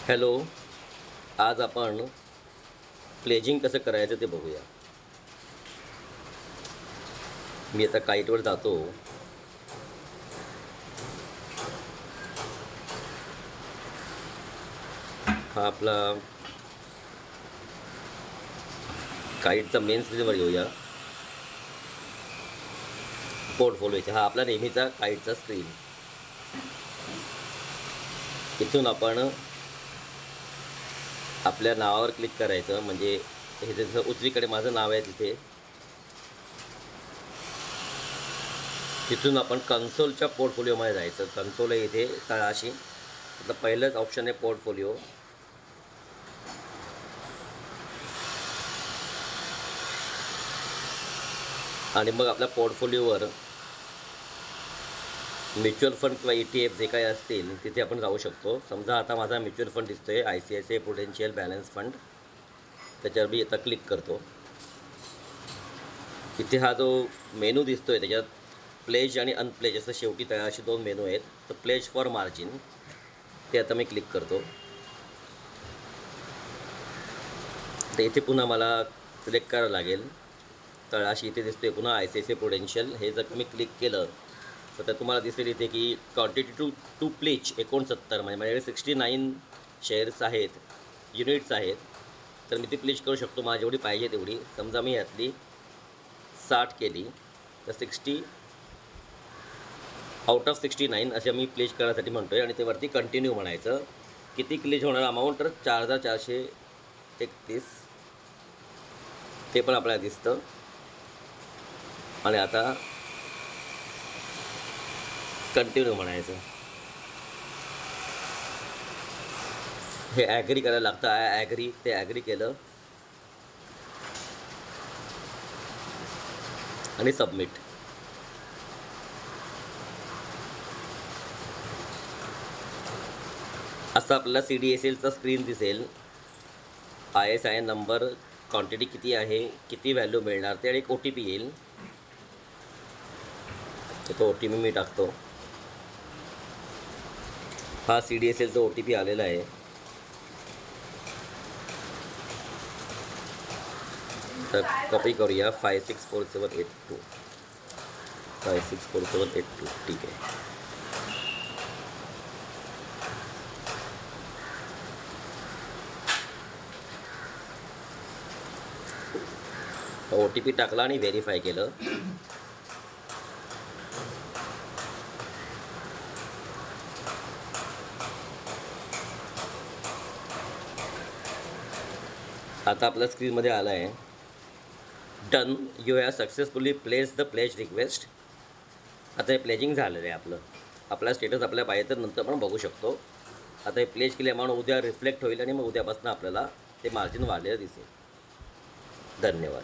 Hello. आज आपण pledging कसं करायचं ते बघूया. मी आता काईटवर जातो. हा आपला काईटचा मेन स्क्रीनवर येऊया. पोर्टफोलिओचा हा आपला नेहमीचा काईटचा स्क्रीन. इथून आपण आपल्या नावावर क्लिक करायचं, म्हणजे हे जसं उजवीकडे माझं नाव आहे तिथून आपण कन्सोलच्या पोर्टफोलिओमध्ये जायचं. कन्सोल आहे इथे तळाशी. आता पहिलंच ऑप्शन आहे पोर्टफोलिओ. आणि मग आपल्या पोर्टफोलिओवर म्युच्युअल फंड किंवा ETF जे काही असतील तिथे आपण जाऊ शकतो. समजा आता माझा म्युच्युअल फंड दिसतोय ICICI प्रुडेन्शियल बॅलन्स फंड. त्याच्यावर मी आता क्लिक करतो. इथे हा जो मेनू दिसतोय त्याच्यात प्लेज आणि अनप्लेज असं शेवटी तळाशी दोन मेनू आहेत. तर प्लेज फॉर मार्जिन ते आता मी क्लिक करतो. तर इथे पुन्हा मला सिलेक्ट करावं लागेल. तळाशी इथे दिसतोय पुन्हा ICICI प्रुडेन्शियल. हे जर तुम्ही क्लिक केलं तर तुम्हाला दिसेल इथे की क्वांटिटी टू प्लेज 69, म्हणजे माझ्याकडे 69 शेअर्स आहेत, युनिट्स आहेत. तर मी ती प्लेज करू शकतो मला जेवढी पाहिजे तेवढी. समजा मी यातली 60 केली तर 60 आउट ऑफ 69 अशा मी प्लेज करण्यासाठी म्हणतो आहे. आणि ते वरती कंटिन्यू म्हणायचं. किती प्लेज होणार अमाऊंट? तर 4431 ते पण आपल्याला दिसतं. आणि आता कंटिन्यू म्हणायचं. हे ॲग्री करायला लागतं. ॲग्री, ते ॲग्री केलं आणि सबमिट. असं आपल्याला CDSLचा स्क्रीन दिसेल. ISIN नंबर, क्वांटिटी किती आहे, किती व्हॅल्यू मिळणार ते, आणि एक OTP येईल. तो OTP मी टाकतो. हा CDSLचा OTP आलेला आहे. तर कॉपी करूया. 564782 564782. ठीक आहे. OTP टाकला आणि व्हेरीफाय केलं. आता आपल्या स्क्रीनमध्ये आलं आहे done, you have successfully place the pledge request. आता हे प्लेजिंग झालेलं आहे आपलं. आपला स्टेटस आपल्या पाहिजे तर नंतर पण बघू शकतो. आता हे प्लेज केले अमाऊंट उद्या रिफ्लेक्ट होईल आणि मग उद्यापासून आपल्याला ते मार्जिन वाढलेलं दिसेल. धन्यवाद.